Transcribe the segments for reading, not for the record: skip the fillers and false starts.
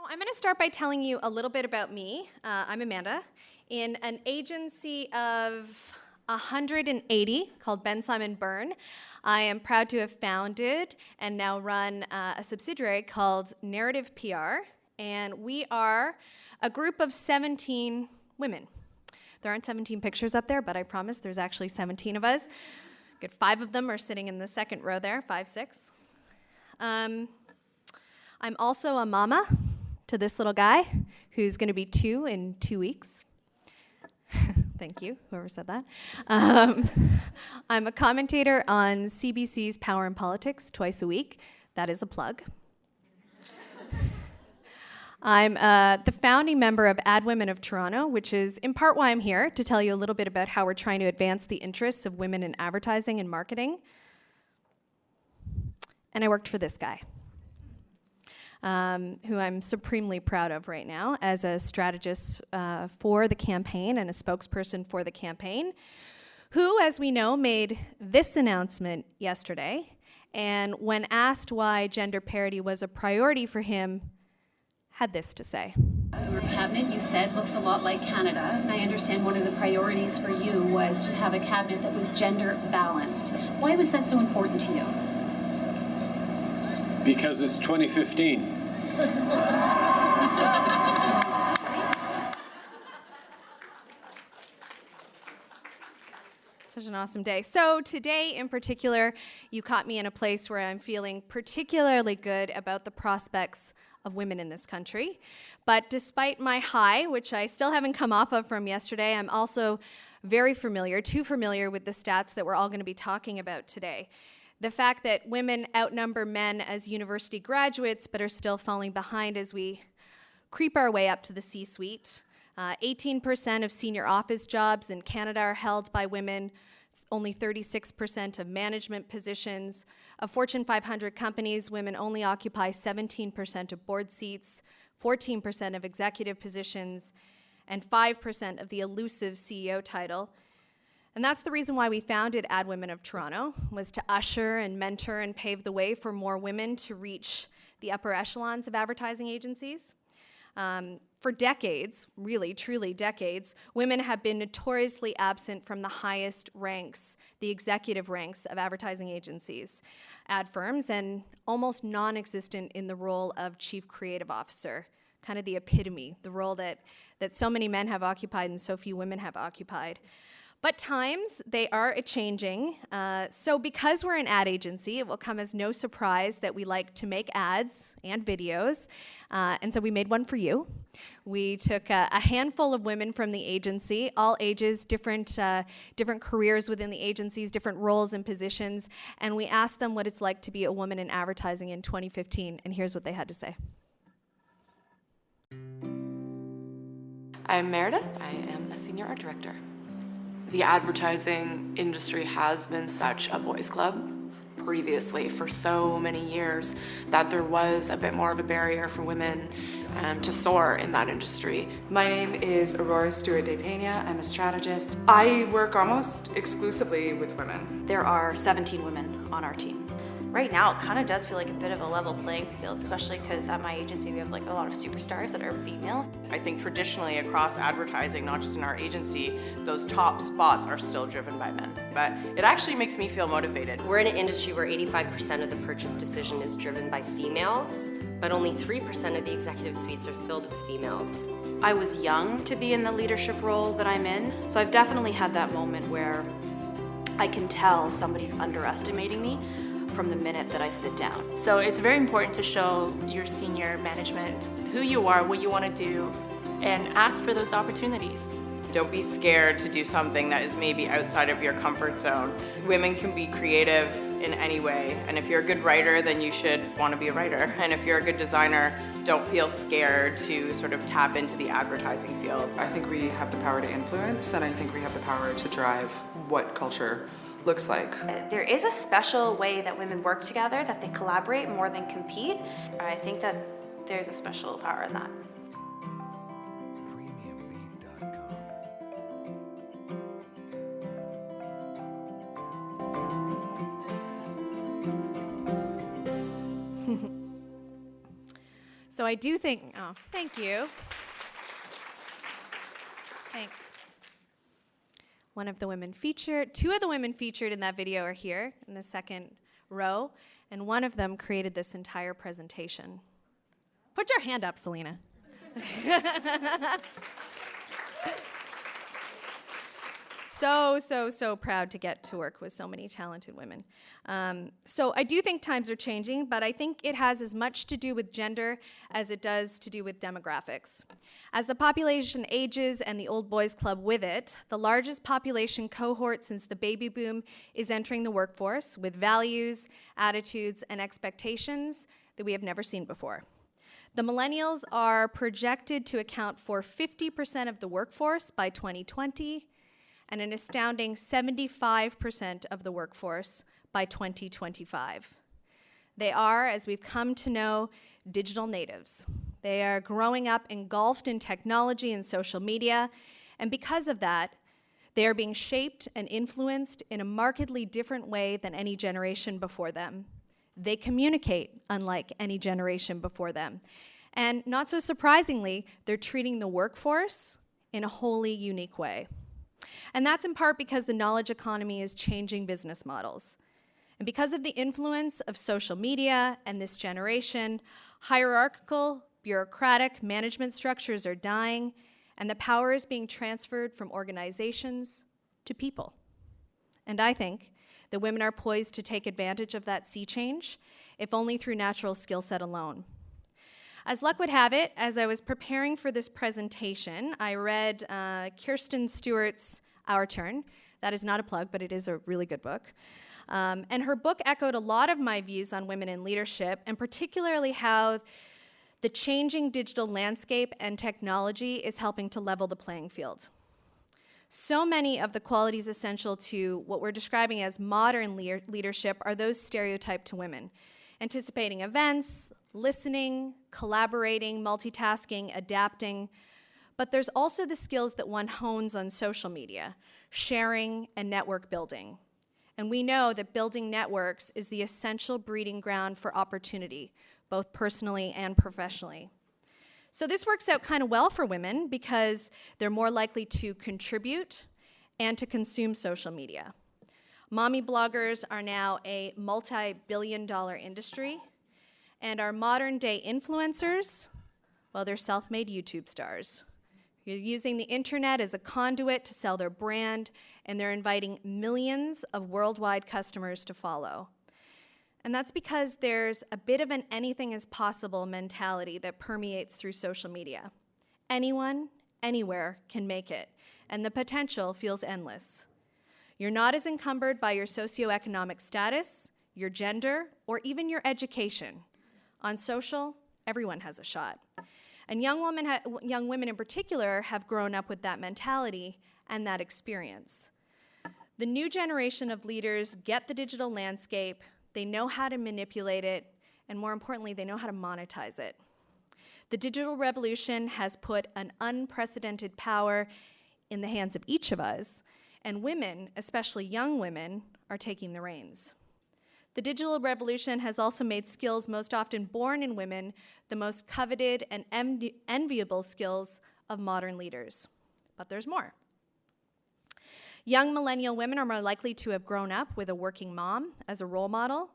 I'm going to start by telling you a little bit about me. I'm Amanda. In an agency of 180 called Ben Simon Byrne, I am proud to have founded and now run a subsidiary called Narrative PR, and we are a group of 17 women. There aren't 17 pictures up there, but I promise there's actually 17 of us. Good 5 of them are sitting in the second row there, 5, 6. I'm also a mama to this little guy who's going to be 2 in 2 weeks. Thank you, whoever said that. I'm a commentator on CBC's Power and Politics twice a week. That is a plug. I'm the founding member of Ad Women of Toronto, which is in part why I'm here, to tell you a little bit about how we're trying to advance the interests of women in advertising and marketing. And I worked for this guy, who I'm supremely proud of right now as a strategist for the campaign and a spokesperson for the campaign, who, as we know, made this announcement yesterday. And when asked why gender parity was a priority for him, had this to say. Your cabinet, you said, looks a lot like Canada, and I understand one of the priorities for you was to have a cabinet that was gender balanced. Why was that so important to you? Because it's 2015. Such an awesome day. So today in particular, you caught me in a place where I'm feeling particularly good about the prospects of women in this country. But despite my high, which I still haven't come off of from yesterday, I'm also very familiar, too familiar with the stats that we're all going to be talking about today. The fact that women outnumber men as university graduates, but are still falling behind as we creep our way up to the C-suite. 18% of senior office jobs in Canada are held by women, only 36% of management positions. Of Fortune 500 companies, women only occupy 17% of board seats, 14% of executive positions, and 5% of the elusive CEO title. And that's the reason why we founded Ad Women of Toronto, was to usher and mentor and pave the way for more women to reach the upper echelons of advertising agencies. For decades, really, truly decades, women have been notoriously absent from the highest ranks, the executive ranks of advertising agencies, ad firms, and almost non-existent in the role of chief creative officer, kind of the epitome, the role that so many men have occupied and so few women have occupied. But times, they are a-changing. So because we're an ad agency, it will come as no surprise that we like to make ads and videos. And so we made one for you. We took a handful of women from the agency, all ages, different careers within the agencies, different roles and positions, and we asked them what it's like to be a woman in advertising in 2015, and here's what they had to say. I'm Meredith. I am a senior art director. The advertising industry has been such a boys' club previously for so many years that there was a bit more of a barrier for women to soar in that industry. My name is Aurora Stewart-De Pena. I'm a strategist. I work almost exclusively with women. There are 17 women on our team. Right now, it kind of does feel like a bit of a level playing field, especially because at my agency we have like a lot of superstars that are females. I think traditionally across advertising, not just in our agency, those top spots are still driven by men. But it actually makes me feel motivated. We're in an industry where 85% of the purchase decision is driven by females, but only 3% of the executive suites are filled with females. I was young to be in the leadership role that I'm in, so I've definitely had that moment where I can tell somebody's underestimating me from the minute that I sit down. So it's very important to show your senior management who you are, what you want to do, and ask for those opportunities. Don't be scared to do something that is maybe outside of your comfort zone. Women can be creative in any way, and if you're a good writer, then you should want to be a writer. And if you're a good designer, don't feel scared to sort of tap into the advertising field. I think we have the power to influence, and I think we have the power to drive what culture looks like. There is a special way that women work together, that they collaborate more than compete. I think that there's a special power in that. So I do think, oh, thank you. Thanks. Two of the women featured in that video are here in the second row, and one of them created this entire presentation. Put your hand up, Selena. So proud to get to work with so many talented women. So I do think times are changing, but I think it has as much to do with gender as it does to do with demographics. As the population ages and the old boys club with it, the largest population cohort since the baby boom is entering the workforce with values, attitudes, and expectations that we have never seen before. The millennials are projected to account for 50% of the workforce by 2020, and an astounding 75% of the workforce by 2025. They are, as we've come to know, digital natives. They are growing up engulfed in technology and social media, and because of that, they are being shaped and influenced in a markedly different way than any generation before them. They communicate unlike any generation before them. And not so surprisingly, they're treating the workforce in a wholly unique way. And that's in part because the knowledge economy is changing business models. And because of the influence of social media and this generation, hierarchal, bureaucratic management structures are dying, and the power is being transferred from organizations to people. And I think that women are poised to take advantage of that sea change, if only through natural skill set alone. As luck would have it, as I was preparing for this presentation, I read Kirsten Stewart's Our Turn. That is not a plug, but it is a really good book. And her book echoed a lot of my views on women in leadership, and particularly how the changing digital landscape and technology is helping to level the playing field. So many of the qualities essential to what we're describing as modern leadership are those stereotyped to women. Anticipating events, listening, collaborating, multitasking, adapting. But there's also the skills that one hones on social media, sharing and network building. And we know that building networks is the essential breeding ground for opportunity, both personally and professionally. So this works out kind of well for women because they're more likely to contribute and to consume social media. Mommy bloggers are now a multi-billion-dollar industry, and our modern-day influencers, well, they're self-made YouTube stars. You're using the internet as a conduit to sell their brand, and they're inviting millions of worldwide customers to follow. And that's because there's a bit of an anything is possible mentality that permeates through social media. Anyone, anywhere can make it, and the potential feels endless. You're not as encumbered by your socioeconomic status, your gender, or even your education. On social, everyone has a shot. And young women in particular have grown up with that mentality and that experience. The new generation of leaders get the digital landscape, they know how to manipulate it, and more importantly, they know how to monetize it. The digital revolution has put an unprecedented power in the hands of each of us, and women, especially young women, are taking the reins. The digital revolution has also made skills most often born in women the most coveted and enviable skills of modern leaders. But there's more. Young millennial women are more likely to have grown up with a working mom as a role model,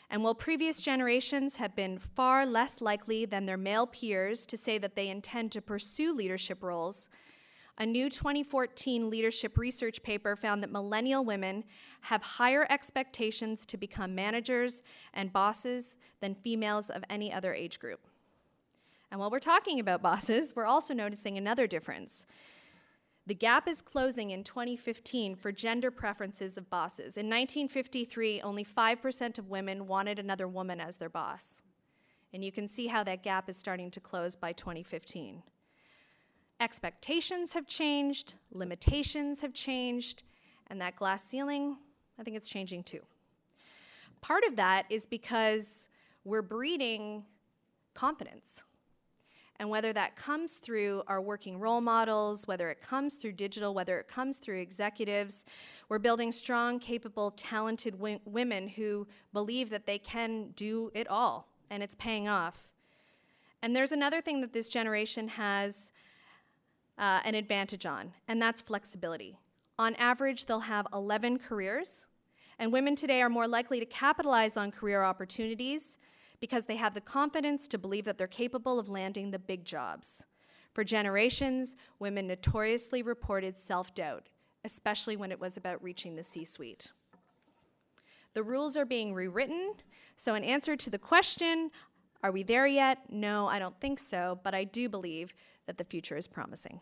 and while previous generations have been far less likely than their male peers to say that they intend to pursue leadership roles, a new 2014 leadership research paper found that millennial women have higher expectations to become managers and bosses than females of any other age group. And while we're talking about bosses, we're also noticing another difference. The gap is closing in 2015 for gender preferences of bosses. In 1953, only 5% of women wanted another woman as their boss. And you can see how that gap is starting to close by 2015. Expectations have changed, limitations have changed, and that glass ceiling, I think it's changing too. Part of that is because we're breeding confidence. And whether that comes through our working role models, whether it comes through digital, whether it comes through executives, we're building strong, capable, talented women who believe that they can do it all, and it's paying off. And there's another thing that this generation has an advantage on, and that's flexibility. On average, they'll have 11 careers, and women today are more likely to capitalize on career opportunities because they have the confidence to believe that they're capable of landing the big jobs. For generations, women notoriously reported self-doubt, especially when it was about reaching the C-suite. The rules are being rewritten, so in answer to the question, are we there yet? No, I don't think so, but I do believe that the future is promising.